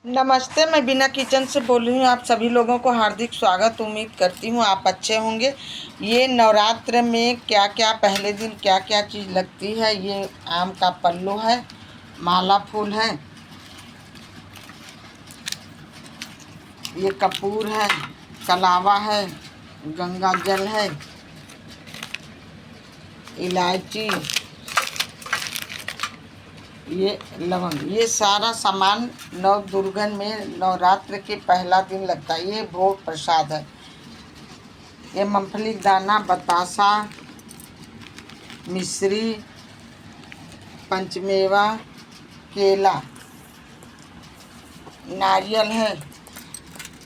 नमस्ते, मैं बिना किचन से बोल रही हूँ। आप सभी लोगों को हार्दिक स्वागत। उम्मीद करती हूँ आप अच्छे होंगे। ये नवरात्र में क्या क्या पहले दिन क्या क्या चीज़ लगती है। ये आम का पल्लू है, माला फूल है, ये कपूर है, कलावा है, गंगा जल है, इलायची, ये लवंग, ये सारा सामान नव दुर्गन में नवरात्र के पहला दिन लगता है। ये भोग प्रसाद है। ये मूंगफली दाना, बतासा, मिश्री, पंचमेवा, केला, नारियल है।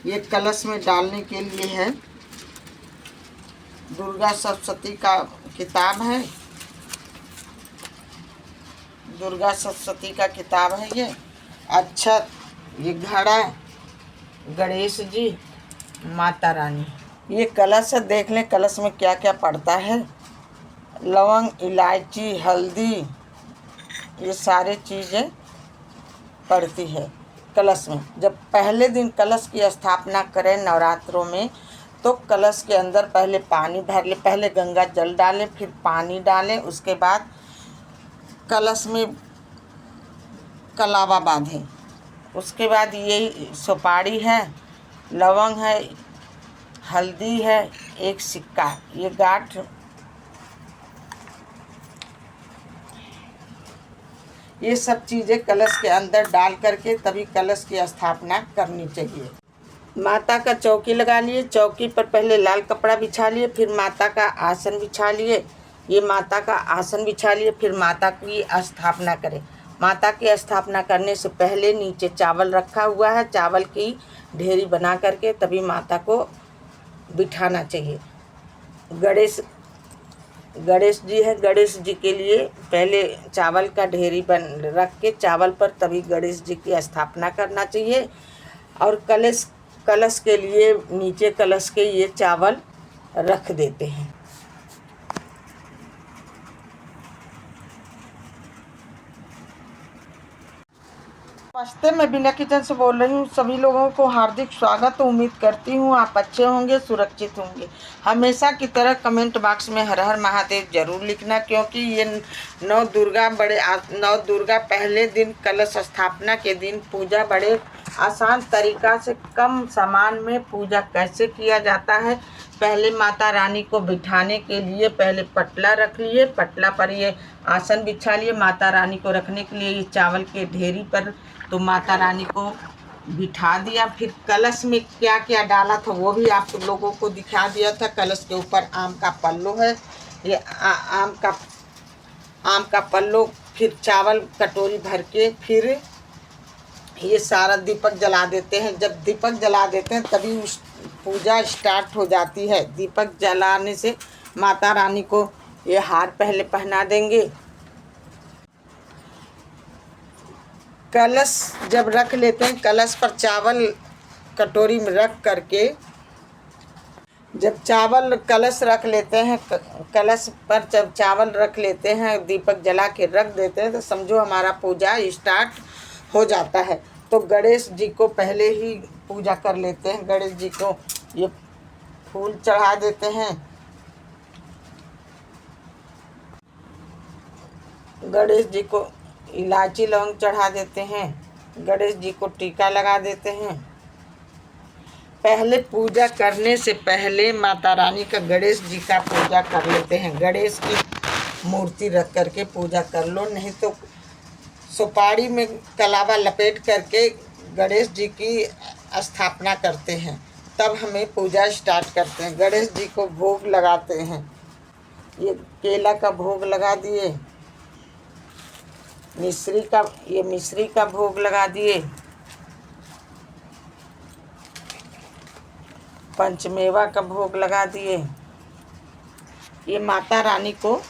ये कलश में डालने के लिए है। दुर्गा सप्तशती का किताब है। दुर्गा सप्तशती का किताब है ये। अक्षत, ये घड़ा, गणेश जी, माता रानी। ये कलश है, देख लें कलश में क्या क्या पड़ता है। लवंग, इलायची, हल्दी, ये सारे चीज़ें पड़ती है कलश में। जब पहले दिन कलश की स्थापना करें नवरात्रों में, तो कलश के अंदर पहले पानी भर ले, पहले गंगा जल डालें, फिर पानी डालें, उसके बाद कलश में कलावा बांधें। उसके बाद ये सुपारी है, लवंग है, हल्दी है, एक सिक्का, ये गांठ, ये सब चीज़ें कलश के अंदर डाल करके तभी कलश की स्थापना करनी चाहिए। माता का चौकी लगा लिए, चौकी पर पहले लाल कपड़ा बिछा लिए, फिर माता का आसन बिछा लिए। ये माता का आसन बिछा लिए, फिर माता की स्थापना करें। माता की स्थापना करने से पहले नीचे चावल रखा हुआ है, चावल की ढेरी बना करके तभी माता को बिठाना चाहिए। गणेश जी है, गणेश जी के लिए पहले चावल का ढेरी बन रख के चावल पर तभी गणेश जी की स्थापना करना चाहिए। और कलश के लिए नीचे कलश के ये चावल रख देते हैं। नमस्ते, मैं बिना किचन से बोल रही हूँ। सभी लोगों को हार्दिक स्वागत। उम्मीद करती हूँ आप अच्छे होंगे, सुरक्षित होंगे। हमेशा की तरह कमेंट बॉक्स में हर हर महादेव जरूर लिखना, क्योंकि ये नौ दुर्गा पहले दिन कलश स्थापना के दिन पूजा बड़े आसान तरीका से कम सामान में पूजा कैसे किया जाता है। पहले माता रानी को बिठाने के लिए पहले पटला रख लिए, पटला पर ये आसन बिछा लिए। माता रानी को रखने के लिए ये चावल के ढेरी पर तो माता रानी को बिठा दिया। फिर कलश में क्या क्या डाला था वो भी आप लोगों को दिखा दिया था। कलश के ऊपर आम का पल्लू है, ये आम का पल्लू, फिर चावल कटोरी भर के, फिर ये सारा दीपक जला देते हैं। जब दीपक जला देते हैं तभी उस पूजा स्टार्ट हो जाती है। दीपक जलाने से माता रानी को ये हार पहले पहना देंगे। कलश जब रख लेते हैं, कलश पर चावल कटोरी में रख करके जब चावल कलश रख लेते हैं, कलश पर जब चावल रख लेते हैं, दीपक जला के रख देते हैं, तो समझो हमारा पूजा स्टार्ट हो जाता है। तो गणेश जी को पहले ही पूजा कर लेते हैं। गणेश जी को ये फूल चढ़ा देते हैं। गणेश जी को इलायची लौंग चढ़ा देते हैं। गणेश जी को टीका लगा देते हैं। पहले पूजा करने से पहले माता रानी का गणेश जी का पूजा कर लेते हैं। गणेश की मूर्ति रख करके पूजा कर लो, नहीं तो सुपारी में कलावा लपेट करके गणेश जी की स्थापना करते हैं, तब हमें पूजा स्टार्ट करते हैं। गणेश जी को भोग लगाते हैं। ये केला का भोग लगा दिए, मिश्री का भोग लगा दिए, पंचमेवा का भोग लगा दिए। ये माता रानी को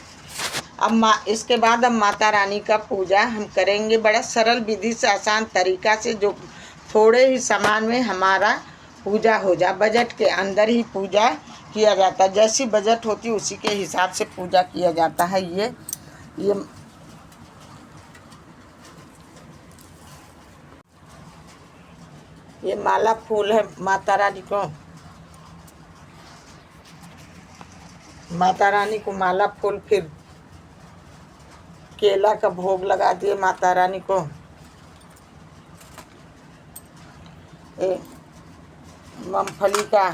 इसके बाद अब माता रानी का पूजा हम करेंगे बड़ा सरल विधि से, आसान तरीका से, जो थोड़े ही सामान में हमारा पूजा हो जाए। बजट के अंदर ही पूजा किया जाता है। जैसी बजट होती है उसी के हिसाब से पूजा किया जाता है। ये ये माला फूल है माता रानी को, माता रानी को माला फूल, फिर केला का भोग लगा दिए माता रानी को। ये मूंगफली का,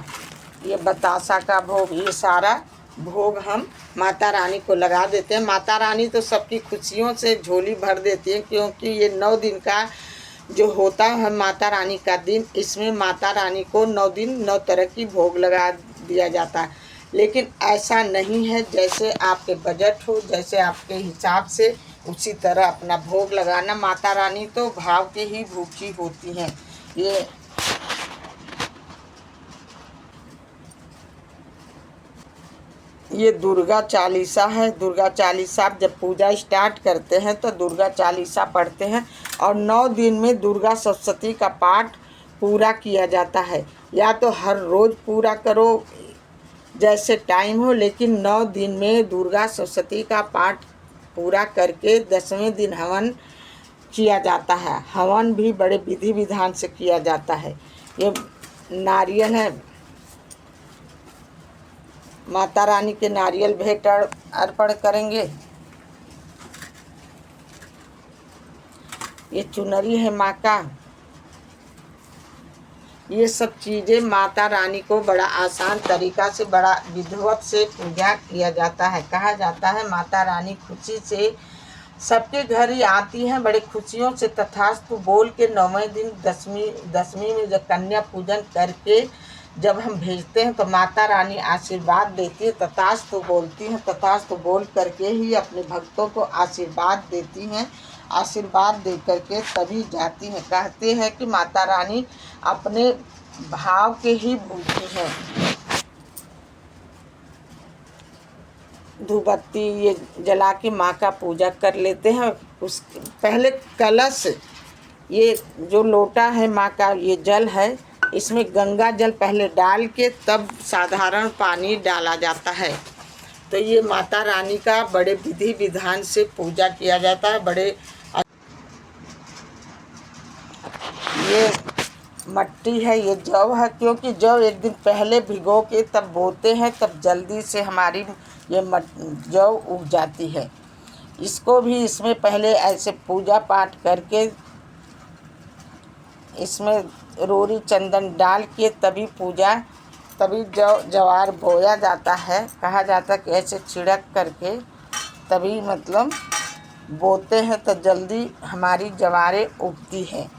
ये बतासा का भोग, ये सारा भोग हम माता रानी को लगा देते हैं। माता रानी तो सबकी खुशियों से झोली भर देती है, क्योंकि ये 9 दिन का जो होता है माता रानी का दिन, इसमें माता रानी को 9 दिन 9 तरह की भोग लगा दिया जाता है। लेकिन ऐसा नहीं है, जैसे आपके बजट हो, जैसे आपके हिसाब से उसी तरह अपना भोग लगाना। माता रानी तो भाव के ही भूखी होती हैं। ये दुर्गा चालीसा है। दुर्गा चालीसा जब पूजा स्टार्ट करते हैं तो दुर्गा चालीसा पढ़ते हैं, और 9 दिन में दुर्गा सप्तशती का पाठ पूरा किया जाता है। या तो हर रोज़ पूरा करो जैसे टाइम हो, लेकिन 9 दिन में दुर्गा सप्तशती का पाठ पूरा करके 10वें दिन हवन किया जाता है। हवन भी बड़े विधि विधान से किया जाता है। ये नारियल है, माता रानी के नारियल भेंट अर्पण करेंगे। ये चुनरी है माँ का। ये सब चीज़ें माता रानी को बड़ा आसान तरीका से, बड़ा विधिवत से पूजा किया जाता है। कहा जाता है माता रानी खुशी से सबके घर ही आती हैं, बड़े खुशियों से तथास्तु बोल के 9वें दिन 10वीं में जब कन्या पूजन करके जब हम भेजते हैं तो माता रानी आशीर्वाद देती है, तथास्तु बोलती हैं, तथास्तु बोल करके ही अपने भक्तों को आशीर्वाद देती हैं। आशीर्वाद दे करके तभी जाती हैं। कहते हैं कि माता रानी अपने भाव के ही भूखी हैं। धूप बत्ती ये जला के माँ का पूजा कर लेते हैं। उस पहले कलश, ये जो लोटा है माँ का, ये जल है, इसमें गंगा जल पहले डाल के तब साधारण पानी डाला जाता है। तो ये माता रानी का बड़े विधि विधान से पूजा किया जाता है। बड़े ये मट्टी है, ये जौ है, क्योंकि जौ एक दिन पहले भिगो के तब बोते हैं, तब जल्दी से हमारी ये जौ उग जाती है। इसको भी इसमें पहले ऐसे पूजा पाठ करके इसमें रोरी चंदन डाल के तभी जवार बोया जाता है। कहा जाता है कि ऐसे छिड़क करके तभी मतलब बोते हैं तो जल्दी हमारी जवारें उगती हैं।